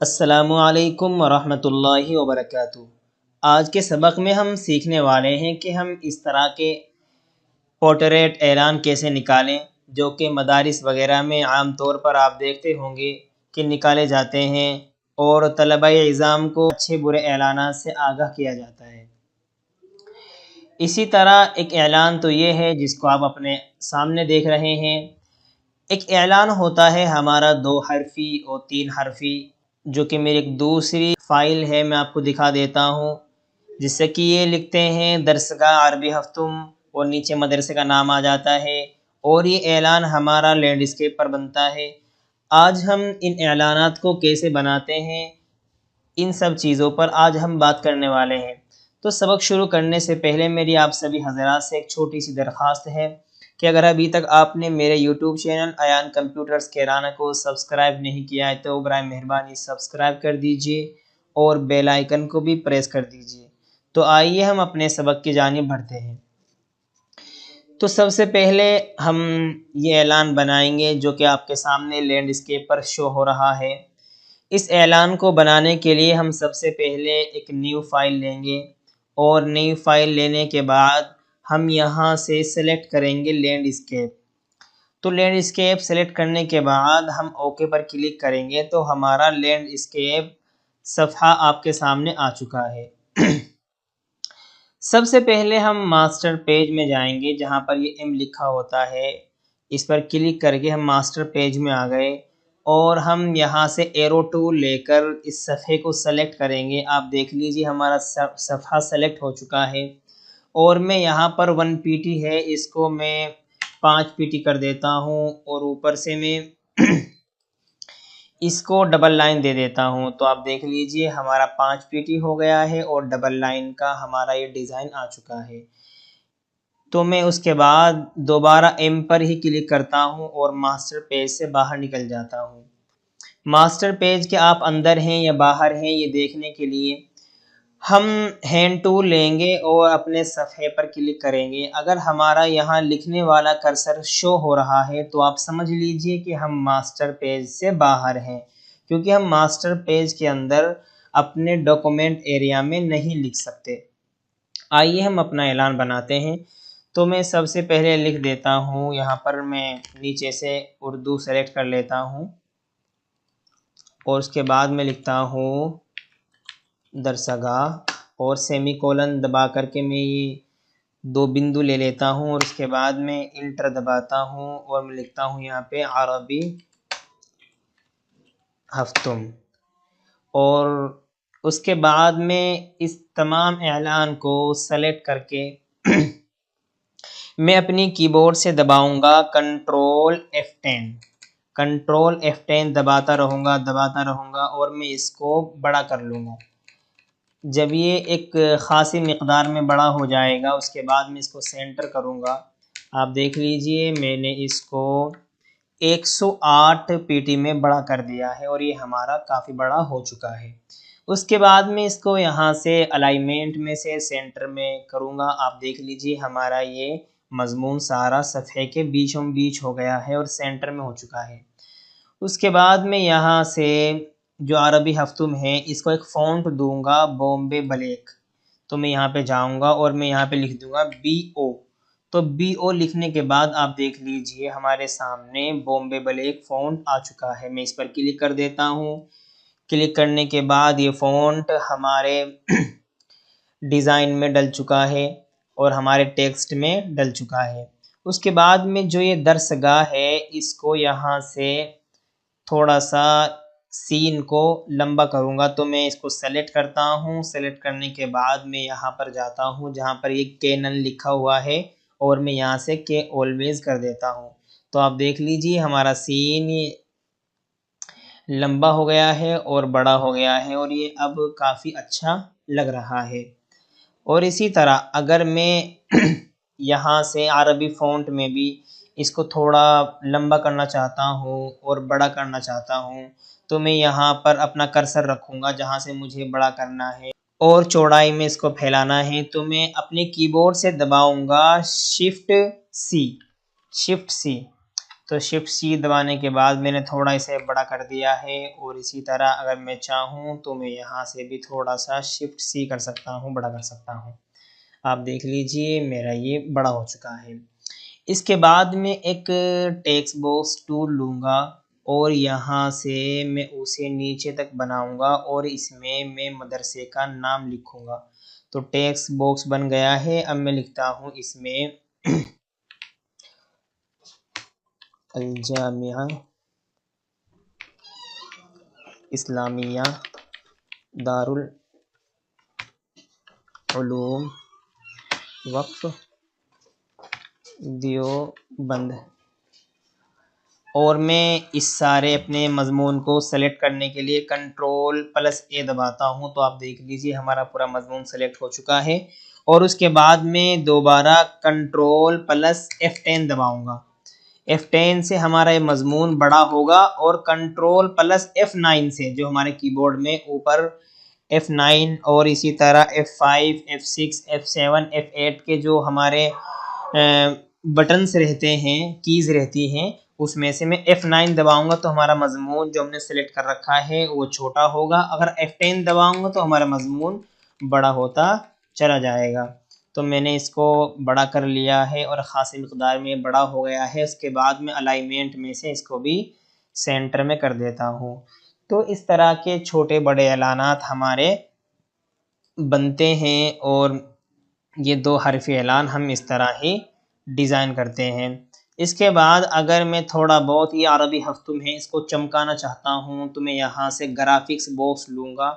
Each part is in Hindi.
अस्सलामुअलैकुम वरहमतुल्लाहि वबरकातुहू। आज के सबक में हम सीखने वाले हैं कि हम इस तरह के पोर्ट्रेट ऐलान कैसे निकालें, जो कि मदारिस वगैरह में आम तौर पर आप देखते होंगे कि निकाले जाते हैं और तलबा इज़ाम को अच्छे बुरे ऐलानात से आगाह किया जाता है। इसी तरह एक ऐलान तो ये है जिसको आप अपने सामने देख रहे हैं। एक ऐलान होता है हमारा 2 हरफ़ी और 3 हरफ़ी, जो कि मेरी एक दूसरी फ़ाइल है, मैं आपको दिखा देता हूँ। जिससे कि ये लिखते हैं दरसगाह अरबी हफ्तुम और नीचे मदरसे का नाम आ जाता है और ये ऐलान हमारा लैंडस्केप पर बनता है। आज हम इन ऐलानात को कैसे बनाते हैं, इन सब चीज़ों पर आज हम बात करने वाले हैं। तो सबक शुरू करने से पहले मेरी आप सभी हज़रात से एक छोटी सी दरख्वास्त है कि अगर अभी तक आपने मेरे YouTube channel Ayaan computers Kairana को सब्सक्राइब नहीं किया है तो बराए मेहरबानी सब्सक्राइब कर दीजिए और बेल आइकन को भी प्रेस कर दीजिए। तो आइए हम अपने सबक की जानिब बढ़ते हैं। तो सबसे पहले हम ये ऐलान बनाएंगे जो कि आपके सामने लैंडस्केप पर शो हो रहा है। इस ऐलान को बनाने के लिए हम सबसे पहले एक न्यू फाइल लेंगे और न्यू फाइल लेने के बाद हम यहाँ से सेलेक्ट करेंगे लैंडस्केप। तो लैंडस्केप सेलेक्ट करने के बाद हम ओके पर क्लिक करेंगे तो हमारा लैंडस्केप सफ़ा आपके सामने आ चुका है। सबसे पहले हम मास्टर पेज में जाएंगे जहाँ पर ये एम लिखा होता है। इस पर क्लिक करके हम मास्टर पेज में आ गए और हम यहाँ से एरो टूल लेकर इस सफ़े को सेलेक्ट करेंगे। आप देख लीजिए हमारा सफ़ा सेलेक्ट हो चुका है और मैं यहाँ पर 1 पीटी है, इसको मैं 5 पीटी कर देता हूँ और ऊपर से मैं इसको डबल लाइन दे देता हूँ। तो आप देख लीजिए हमारा 5 पीटी हो गया है और डबल लाइन का हमारा ये डिज़ाइन आ चुका है। तो मैं उसके बाद दोबारा एम पर ही क्लिक करता हूँ और मास्टर पेज से बाहर निकल जाता हूँ। मास्टर पेज के आप अंदर हैं या बाहर हैं ये देखने के लिए हम हैंड टूल लेंगे और अपने सफ़े पर क्लिक करेंगे। अगर हमारा यहाँ लिखने वाला कर्सर शो हो रहा है तो आप समझ लीजिए कि हम मास्टर पेज से बाहर हैं, क्योंकि हम मास्टर पेज के अंदर अपने डॉक्यूमेंट एरिया में नहीं लिख सकते। आइए हम अपना ऐलान बनाते हैं। तो मैं सबसे पहले लिख देता हूँ, यहाँ पर मैं नीचे से उर्दू सेलेक्ट कर लेता हूँ और उसके बाद मैं लिखता हूँ दरसगाह और सेमीकोलन दबा करके मैं ये 2 बिंदु ले लेता हूँ और उसके बाद मैं इंटर दबाता हूँ और मैं लिखता हूँ यहाँ पे अरबी हफ्तुम। और उसके बाद में इस तमाम ऐलान को सेलेक्ट करके मैं अपनी कीबोर्ड से दबाऊंगा कंट्रोल F10 दबाता रहूँगा और मैं इसको बड़ा कर लूँगा। जब ये एक ख़ासी मिक़दार में बड़ा हो जाएगा उसके बाद मैं इसको सेंटर करूँगा। आप देख लीजिए मैंने इसको 108 पीटी में बड़ा कर दिया है और ये हमारा काफ़ी बड़ा हो चुका है। उसके बाद में इसको यहाँ से अलाइनमेंट में से सेंटर में करूँगा। आप देख लीजिए हमारा ये मज़मून सारा सफ़े के बीचों बीच हो गया है और सेंटर में हो चुका है। उसके बाद में यहाँ से जो अरबी हफ्तुम है इसको एक फ़ॉन्ट दूंगा बॉम्बे ब्लैक। तो मैं यहाँ पे जाऊँगा और मैं यहाँ पे लिख दूँगा BO। तो BO लिखने के बाद आप देख लीजिए हमारे सामने बॉम्बे ब्लैक फ़ॉन्ट आ चुका है। मैं इस पर क्लिक कर देता हूँ। क्लिक करने के बाद ये फ़ॉन्ट हमारे डिज़ाइन में डल चुका है और हमारे टेक्स्ट में डल चुका है। उसके बाद में जो ये दरसगाह है इसको यहाँ से थोड़ा सा सीन को लंबा करूँगा। तो मैं इसको सेलेक्ट करता हूँ। सेलेक्ट करने के बाद मैं यहाँ पर जाता हूँ जहाँ पर ये कैनन लिखा हुआ है और मैं यहाँ से के ऑलवेज़ कर देता हूँ। तो आप देख लीजिए हमारा सीन लंबा हो गया है और बड़ा हो गया है और ये अब काफ़ी अच्छा लग रहा है। और इसी तरह अगर मैं यहाँ से अरबी फ़ॉन्ट में भी इसको थोड़ा लंबा करना चाहता हूँ और बड़ा करना चाहता हूँ तो मैं यहाँ पर अपना कर्सर रखूँगा जहाँ से मुझे बड़ा करना है और चौड़ाई में इसको फैलाना है। तो मैं अपने कीबोर्ड से दबाऊँगा शिफ्ट सी। तो शिफ्ट सी दबाने के बाद मैंने थोड़ा इसे बड़ा कर दिया है, और इसी तरह अगर मैं चाहूँ तो मैं यहाँ से भी थोड़ा सा शिफ्ट सी कर सकता हूँ, बड़ा कर सकता हूँ। आप देख लीजिए मेरा ये बड़ा हो चुका है। इसके बाद में एक टेक्स्ट बॉक्स टूल लूँगा और यहाँ से मैं उसे नीचे तक बनाऊँगा और इसमें मैं मदरसे का नाम लिखूँगा। तो टेक्स्ट बॉक्स बन गया है। अब मैं लिखता हूँ इसमें अल-जामिया इस्लामिया दारुल उलूम वक्फ देओबंद, और मैं इस सारे अपने मज़मून को सेलेक्ट करने के लिए Ctrl+A दबाता हूँ। तो आप देख लीजिए हमारा पूरा मज़मून सेलेक्ट हो चुका है, और उसके बाद में दोबारा Ctrl+F10 दबाऊँगा। F10 से हमारा ये मज़मून बड़ा होगा, और Ctrl+F9 से जो हमारे कीबोर्ड में ऊपर F9 और इसी तरह F5, F6, F7, F8 के जो हमारे बटन्स रहते हैं, कीज़ रहती हैं, उसमें से मैं F9 दबाऊंगा तो हमारा मज़मून जो हमने सेलेक्ट कर रखा है वो छोटा होगा। अगर F10 दबाऊंगा तो हमारा मज़मून बड़ा होता चला जाएगा। तो मैंने इसको बड़ा कर लिया है और ख़ासी मक़दार में बड़ा हो गया है। उसके बाद में अलाइनमेंट में से इसको भी सेंटर में कर देता हूँ। तो इस तरह के छोटे बड़े ऐलानात हमारे बनते हैं, और ये 2 हरफ़ी ऐलान हम इस तरह ही डिज़ाइन करते हैं। इसके बाद अगर मैं थोड़ा बहुत ये अरबी हफ्तुम है इसको चमकाना चाहता हूँ तो मैं यहाँ से ग्राफिक्स बॉक्स लूँगा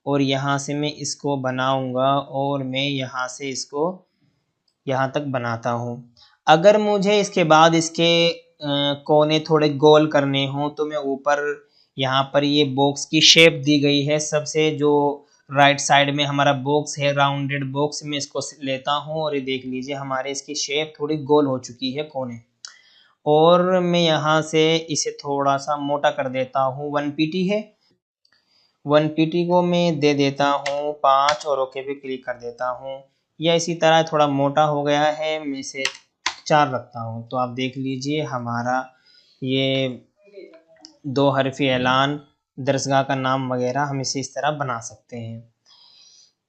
और यहाँ से मैं इसको बनाऊँगा, और मैं यहाँ से इसको यहाँ तक बनाता हूँ। अगर मुझे इसके बाद इसके कोने थोड़े गोल करने हों तो मैं ऊपर यहाँ पर ये बॉक्स की शेप दी गई है, सबसे जो राइट साइड में हमारा बॉक्स है राउंडेड बॉक्स, में इसको लेता हूँ और ये देख लीजिए हमारे इसकी शेप थोड़ी गोल हो चुकी है कोने। और मैं यहाँ से इसे थोड़ा सा मोटा कर देता हूँ। 1 पीटी है, 1 पीटी को मैं दे देता हूँ 5 और ओके पे क्लिक कर देता हूँ। या इसी तरह थोड़ा मोटा हो गया है, मैं इसे 4 रखता हूँ। तो आप देख लीजिए हमारा ये 2 हरफ़ी ऐलान, दरसगाह का नाम वगैरह हम इसे इस तरह बना सकते हैं।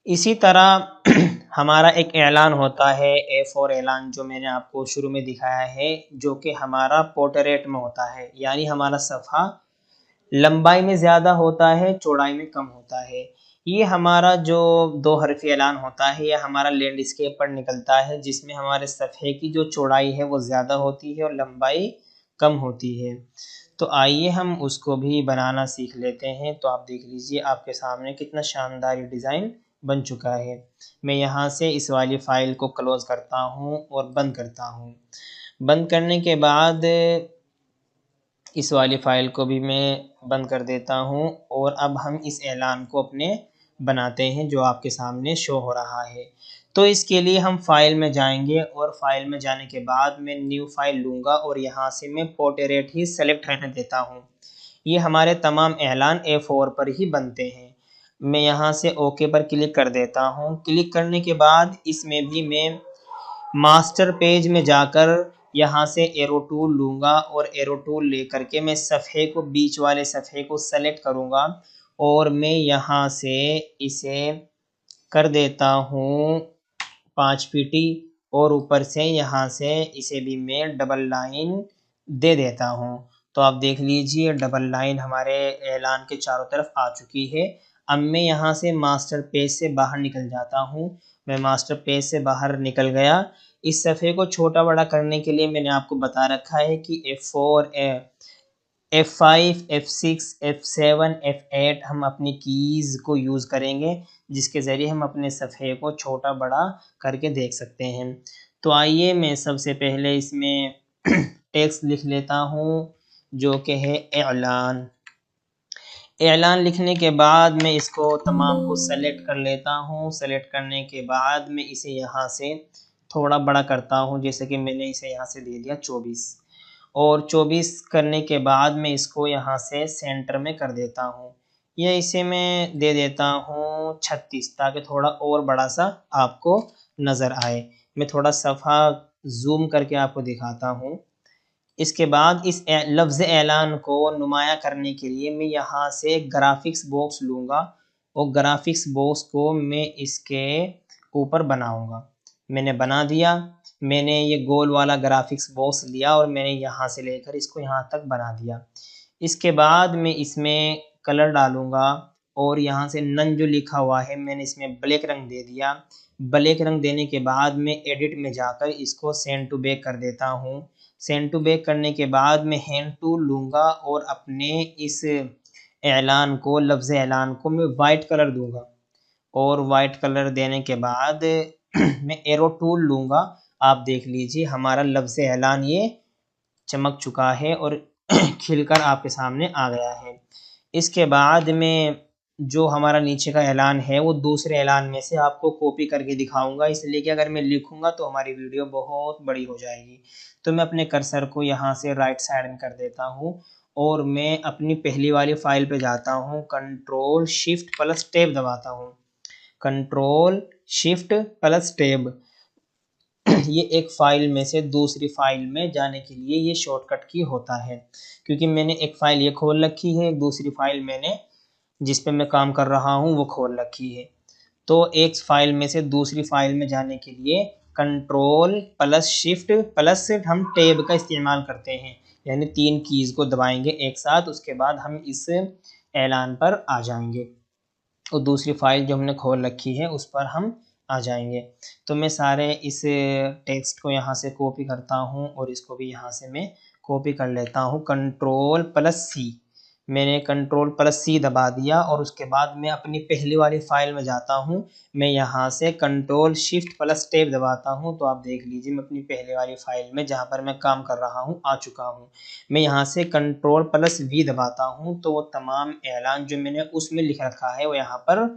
इसी तरह हमारा एक ऐलान होता है A4 ऐलान, जो मैंने आपको शुरू में दिखाया है, जो कि हमारा पोर्ट्रेट में होता है, यानी हमारा सफ़ा लंबाई में ज़्यादा होता है, चौड़ाई में कम होता है। ये हमारा जो 2 हरफ़ी ऐलान होता है यह हमारा लैंडस्केप पर निकलता है, जिसमें हमारे सफ़े की जो चौड़ाई है वो ज़्यादा होती है और लंबाई कम होती है। तो आइए हम उसको भी बनाना सीख लेते हैं। तो आप देख लीजिए आपके सामने कितना शानदार ये डिज़ाइन बन चुका है। मैं यहाँ से इस वाली फ़ाइल को क्लोज़ करता हूँ और बंद करता हूँ। बंद करने के बाद इस वाली फ़ाइल को भी मैं बंद कर देता हूँ, और अब हम इस ऐलान को अपने बनाते हैं जो आपके सामने शो हो रहा है। तो इसके लिए हम फ़ाइल में जाएंगे, और फ़ाइल में जाने के बाद मैं न्यू फ़ाइल लूँगा और यहाँ से मैं पोर्ट्रेट ही सेलेक्ट रहने देता हूँ। ये हमारे तमाम ऐलान A4 पर ही बनते हैं। मैं यहाँ से ओके पर क्लिक कर देता हूँ। क्लिक करने के बाद इसमें भी मैं मास्टर पेज में जाकर यहाँ से एरो टूल लूँगा, और एरो टूल लेकर के मैं सफ़े को, बीच वाले सफ़े को सेलेक्ट करूँगा, और मैं यहाँ से इसे कर देता हूँ 5 पीटी, और ऊपर से यहाँ से इसे भी मैं डबल लाइन दे देता हूँ। तो आप देख लीजिए डबल लाइन हमारे ऐलान के चारों तरफ आ चुकी है। अब मैं यहाँ से मास्टर पेज से बाहर निकल जाता हूँ। मैं मास्टर पेज से बाहर निकल गया। इस सफ़े को छोटा बड़ा करने के लिए मैंने आपको बता रखा है कि F4, F5, F6, F7, F8 हम अपनी कीज़ को यूज़ करेंगे, जिसके ज़रिए हम अपने सफ़े को छोटा बड़ा करके देख सकते हैं। तो आइए मैं सबसे पहले इसमें टेक्स्ट लिख लेता हूँ जो कि है ऐलान। ऐलान लिखने के बाद मैं इसको तमाम को सेलेक्ट कर लेता हूँ। सेलेक्ट करने के बाद मैं इसे यहाँ से थोड़ा बड़ा करता हूँ, जैसे कि मैंने इसे यहाँ से दे दिया 24, और 24 करने के बाद मैं इसको यहाँ से सेंटर में कर देता हूँ। या इसे मैं दे देता हूँ 36, ताकि थोड़ा और बड़ा सा आपको नज़र आए। मैं थोड़ा सफ़ा जूम करके आपको दिखाता हूँ। इसके बाद इस लफ्ज़ ऐलान को नुमाया करने के लिए मैं यहाँ से ग्राफिक्स बॉक्स लूँगा और ग्राफिक्स बॉक्स को मैं इसके ऊपर बनाऊँगा। मैंने बना दिया। मैंने ये गोल वाला ग्राफिक्स बॉक्स लिया और मैंने यहाँ से लेकर इसको यहाँ तक बना दिया। इसके बाद मैं इसमें कलर डालूँगा और यहाँ से नन जो लिखा हुआ है मैंने इसमें ब्लैक रंग दे दिया। ब्लैक रंग देने के बाद मैं एडिट में जाकर इसको सेंड टू बैक कर देता हूँ। सेंड टू बैक करने के बाद मैं हैंड टूल लूँगा और अपने इस ऐलान को, लफ्ज़ ऐलान को मैं वाइट कलर दूँगा और वाइट कलर देने के बाद मैं एरो टूल लूँगा। आप देख लीजिए हमारा लफ्ज़ ऐलान ये चमक चुका है और खिलकर आपके सामने आ गया है। इसके बाद में जो हमारा नीचे का ऐलान है वो दूसरे ऐलान में से आपको कॉपी करके दिखाऊँगा, इसलिए कि अगर मैं लिखूँगा तो हमारी वीडियो बहुत बड़ी हो जाएगी। तो मैं अपने कर्सर को यहाँ से राइट साइड में कर देता हूँ और मैं अपनी पहली वाली फ़ाइल पे जाता हूँ, कंट्रोल शिफ्ट प्लस टैब दबाता हूँ। कंट्रोल शिफ्ट प्लस टैब ये एक फ़ाइल में से दूसरी फ़ाइल में जाने के लिए ये शॉर्टकट की होता है। क्योंकि मैंने एक फ़ाइल ये खोल रखी है, एक दूसरी फ़ाइल मैंने जिस पे मैं काम कर रहा हूँ वो खोल रखी है। तो एक फ़ाइल में से दूसरी फ़ाइल में जाने के लिए कंट्रोल प्लस शिफ्ट प्लस हम टैब का इस्तेमाल करते हैं, यानी 3 कीज़ को दबाएंगे एक साथ, उसके बाद हम इस ऐलान पर आ जाएंगे और दूसरी फ़ाइल जो हमने खोल रखी है उस पर हम आ जाएंगे। तो मैं सारे इस टेक्स्ट को यहाँ से कॉपी करता हूँ और इसको भी यहाँ से मैं कॉपी कर लेता हूँ। कंट्रोल प्लस सी, मैंने कंट्रोल प्लस सी दबा दिया और उसके बाद मैं अपनी पहली वाली फ़ाइल में जाता हूँ। मैं यहाँ से कंट्रोल शिफ्ट प्लस टैब दबाता हूँ, तो आप देख लीजिए मैं अपनी पहले वाली फ़ाइल में जहाँ पर मैं काम कर रहा हूँ आ चुका हूँ। मैं यहाँ से कंट्रोल प्लस वी दबाता हूँ तो वो तमाम ऐलान जो मैंने उसमें लिख रखा है वो यहाँ पर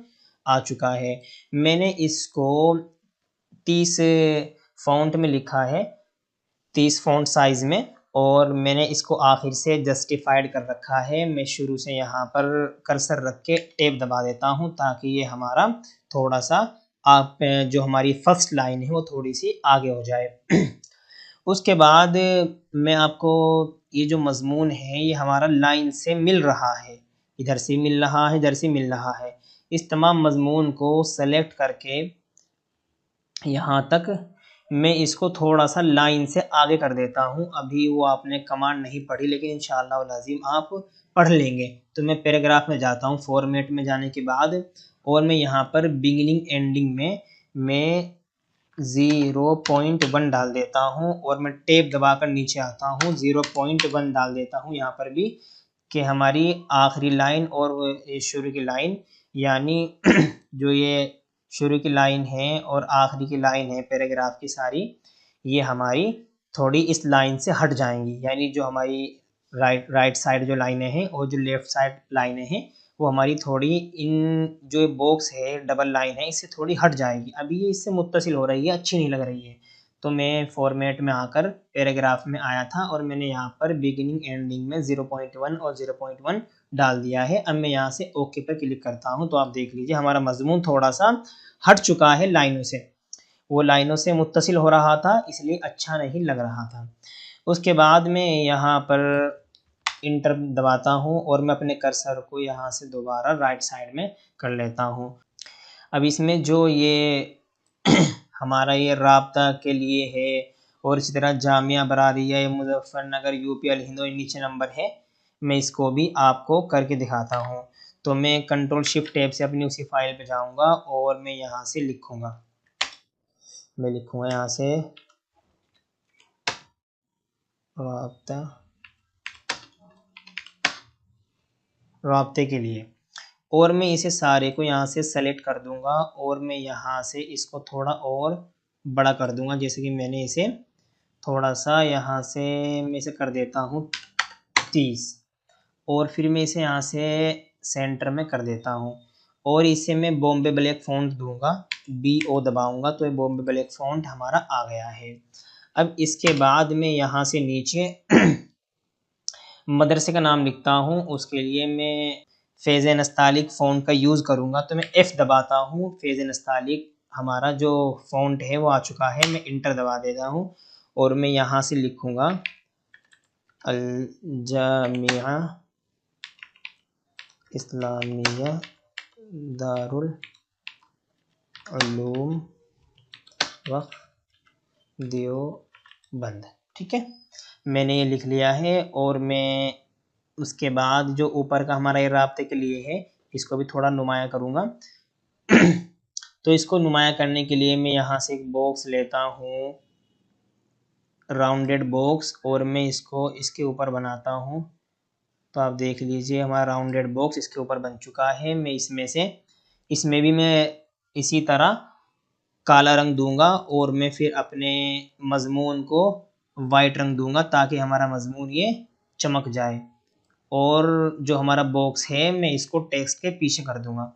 आ चुका है। मैंने इसको 30 फ़ॉन्ट में लिखा है, 30 फ़ॉन्ट साइज़ में, और मैंने इसको आखिर से जस्टिफाइड कर रखा है। मैं शुरू से यहाँ पर कर्सर रख के टैब दबा देता हूँ ताकि ये हमारा थोड़ा सा आप जो हमारी फर्स्ट लाइन है वो थोड़ी सी आगे हो जाए। उसके बाद मैं आपको ये जो मज़मून है ये हमारा लाइन से मिल रहा है, इधर से मिल रहा है, इधर से मिल रहा है। इस तमाम मज़मून को सेलेक्ट करके यहाँ तक मैं इसको थोड़ा सा लाइन से आगे कर देता हूँ। अभी वो आपने कमांड नहीं पढ़ी लेकिन इंशाअल्लाह वल अज़ीम आप पढ़ लेंगे। तो मैं पैराग्राफ में जाता हूँ, फॉर्मेट में जाने के बाद, और मैं यहाँ पर बिगिनिंग एंडिंग में मैं 0.1 डाल देता हूँ और मैं टैब दबाकर नीचे आता हूँ, 0.1 डाल देता हूँ यहाँ पर भी, कि हमारी आखिरी लाइन और शुरू की लाइन, यानी जो ये शुरू की लाइन है और आखिरी की लाइन है पैराग्राफ की सारी, ये हमारी थोड़ी इस लाइन से हट जाएंगी। यानी जो हमारी राइट साइड जो लाइनें हैं और जो लेफ़्ट साइड लाइनें हैं वो हमारी थोड़ी इन जो बॉक्स है डबल लाइन है इससे थोड़ी हट जाएगी। अभी ये इससे मुत्तसिल हो रही है, अच्छी नहीं लग रही है। तो मैं फॉर्मेट में आकर पैराग्राफ में आया था और मैंने यहाँ पर बिगिनिंग एंडिंग में 0.1 और 0.1 डाल दिया है। अब मैं यहाँ से ओके पर क्लिक करता हूँ तो आप देख लीजिए हमारा मजमून थोड़ा सा हट चुका है लाइनों से, वो लाइनों से मुत्तसिल हो रहा था इसलिए अच्छा नहीं लग रहा था। उसके बाद में यहाँ पर इंटर दबाता हूँ और मैं अपने कर्सर को यहाँ से दोबारा राइट साइड में कर लेता हूँ। अब इसमें जो ये हमारा ये राब्ता के लिए है और इसी तरह जामिया बरारिया मुजफ्फरनगर यूपी अल हिंद नीचे नंबर है, मैं इसको भी आपको करके दिखाता हूँ। तो मैं कंट्रोल शिफ्ट टैब से अपनी उसी फाइल पे जाऊँगा और मैं यहाँ से लिखूँगा, मैं लिखूँगा यहाँ से राब्ता, राब्ते के लिए, और मैं इसे सारे को यहाँ से सेलेक्ट कर दूँगा और मैं यहाँ से इसको थोड़ा और बड़ा कर दूँगा। जैसे कि मैंने इसे थोड़ा सा यहाँ से मैं इसे कर देता हूँ 30 और फिर मैं इसे यहाँ से सेंटर में कर देता हूँ और इसे मैं बॉम्बे ब्लैक फ़ॉन्ट दूँगा, BO दबाऊँगा तो ये बॉम्बे ब्लैक फ़ॉन्ट हमारा आ गया है। अब इसके बाद मैं यहाँ से नीचे मदरसे का नाम लिखता हूँ, उसके लिए मैं फ़ैज़ नस्तालिक फ़ॉन्ट का यूज़ करूँगा तो मैं F दबाता हूँ। फ़ैज़ नस्तालिक हमारा जो फ़ॉन्ट है वो आ चुका है, मैं इंटर दबा देता हूँ और मैं यहाँ से लिखूँगा अल जामिया इस्लामिया दारुल उलूम व देवबंद। ठीक है, मैंने ये लिख लिया है। और मैं उसके बाद जो ऊपर का हमारा ये राब्ते के लिए है, इसको भी थोड़ा नुमाया करूँगा। तो इसको नुमाया करने के लिए मैं यहाँ से एक बॉक्स लेता हूँ, राउंडेड बॉक्स, और मैं इसको इसके ऊपर बनाता हूँ। तो आप देख लीजिए हमारा राउंडेड बॉक्स इसके ऊपर बन चुका है। मैं इसमें भी मैं इसी तरह काला रंग दूंगा और मैं फिर अपने मज़मून को वाइट रंग दूंगा ताकि हमारा मज़मून ये चमक जाए। और जो हमारा बॉक्स है मैं इसको टेक्स्ट के पीछे कर दूंगा।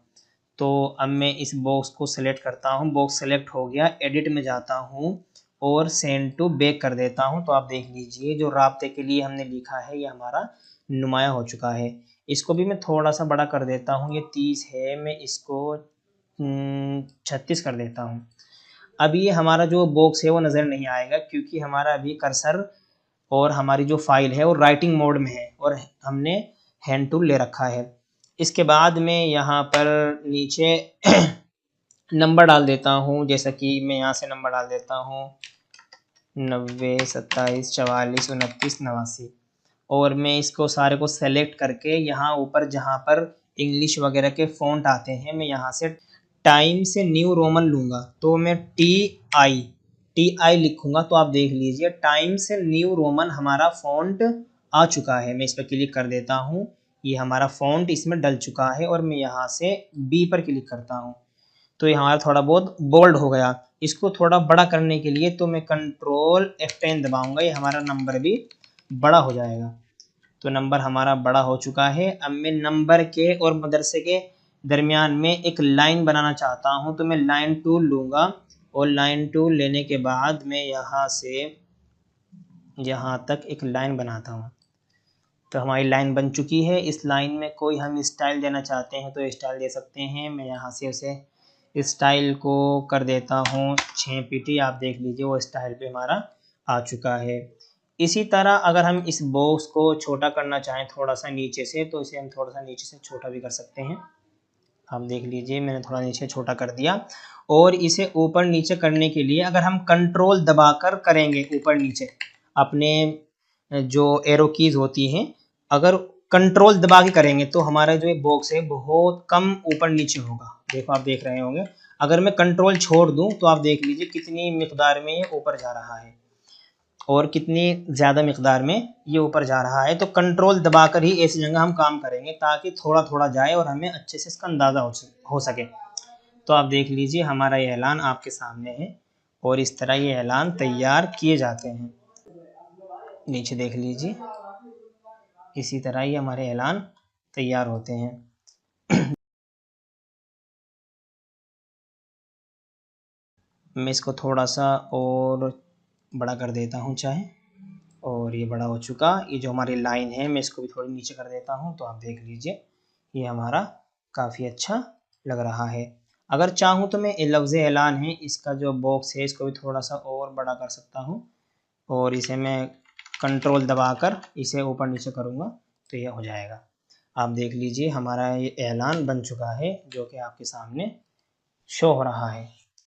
तो अब मैं इस बॉक्स को सेलेक्ट करता हूँ, बॉक्स सेलेक्ट हो गया, एडिट में जाता हूँ और सेंड टू बैक कर देता हूँ। तो आप देख लीजिए जो राब्ते के लिए हमने लिखा है ये हमारा नुमाया हो चुका है। इसको भी मैं थोड़ा सा बड़ा कर देता हूँ, ये 30 है, मैं इसको 36 कर देता हूँ। अब ये हमारा जो बॉक्स है वो नज़र नहीं आएगा क्योंकि हमारा अभी कर्सर और हमारी जो फाइल है वो राइटिंग मोड में है और हमने हैंड टूल ले रखा है। इसके बाद मैं यहाँ पर नीचे नंबर डाल देता हूँ, जैसा कि मैं यहाँ से नंबर डाल देता हूँ 90 27 44 29 89। और मैं इसको सारे को सेलेक्ट करके यहाँ ऊपर जहाँ पर इंग्लिश वगैरह के फ़ॉन्ट आते हैं मैं यहाँ से टाइम से न्यू रोमन लूँगा। तो मैं TI लिखूँगा। तो आप देख लीजिए टाइम से न्यू रोमन हमारा फ़ॉन्ट आ चुका है। मैं इस पर क्लिक कर देता हूँ, ये हमारा फ़ॉन्ट इसमें डल चुका है और मैं यहाँ से B पर क्लिक करता हूँ तो ये हमारा थोड़ा बहुत बोल्ड हो गया। इसको थोड़ा बड़ा करने के लिए तो मैं कंट्रोल F10 दबाऊँगा, ये हमारा नंबर भी बड़ा हो जाएगा। तो नंबर हमारा बड़ा हो चुका है। अब मैं नंबर के और मदरसे के दरमियान में एक लाइन बनाना चाहता हूं तो मैं लाइन टूल लूँगा और लाइन टूल लेने के बाद मैं यहाँ से यहाँ तक एक लाइन बनाता हूँ। तो हमारी लाइन बन चुकी है। इस लाइन में कोई हम स्टाइल देना चाहते हैं तो स्टाइल दे सकते हैं। मैं यहाँ से उसे स्टाइल को कर देता हूँ 6 पीटी। आप देख लीजिए वो स्टाइल पे हमारा आ चुका है। इसी तरह अगर हम इस बॉक्स को छोटा करना चाहें थोड़ा सा नीचे से तो इसे हम थोड़ा सा नीचे से छोटा भी कर सकते हैं। आप देख लीजिए मैंने थोड़ा नीचे छोटा कर दिया। और इसे ऊपर नीचे करने के लिए अगर हम कंट्रोल दबाकर करेंगे ऊपर नीचे अपने जो एरो कीज़ होती हैं, अगर कंट्रोल दबा के करेंगे तो हमारा जो ये बॉक्स है बहुत कम ऊपर नीचे होगा। देखो आप देख रहे होंगे अगर मैं कंट्रोल छोड़ दूं तो आप देख लीजिए कितनी मिकदार में ये ऊपर जा रहा है और कितनी ज़्यादा मिकदार में ये ऊपर जा रहा है। तो कंट्रोल दबाकर ही ऐसी जगह हम काम करेंगे ताकि थोड़ा थोड़ा जाए और हमें अच्छे से इसका अंदाज़ा हो सके। तो आप देख लीजिए हमारा ये ऐलान आपके सामने है और इस तरह ये ऐलान तैयार किए जाते हैं। नीचे देख लीजिए इसी तरह ही हमारे ऐलान तैयार होते हैं। मैं इसको थोड़ा सा और बड़ा कर देता हूँ चाहे, और ये बड़ा हो चुका। ये जो हमारी लाइन है मैं इसको भी थोड़ी नीचे कर देता हूँ। तो आप देख लीजिए ये हमारा काफ़ी अच्छा लग रहा है। अगर चाहूँ तो मैं लफ्ज़ ऐलान है इसका जो बॉक्स है इसको भी थोड़ा सा और बड़ा कर सकता हूँ और इसे मैं कंट्रोल दबाकर इसे ऊपर नीचे करूँगा तो यह हो जाएगा। आप देख लीजिए हमारा ये ऐलान बन चुका है जो कि आपके सामने शो हो रहा है।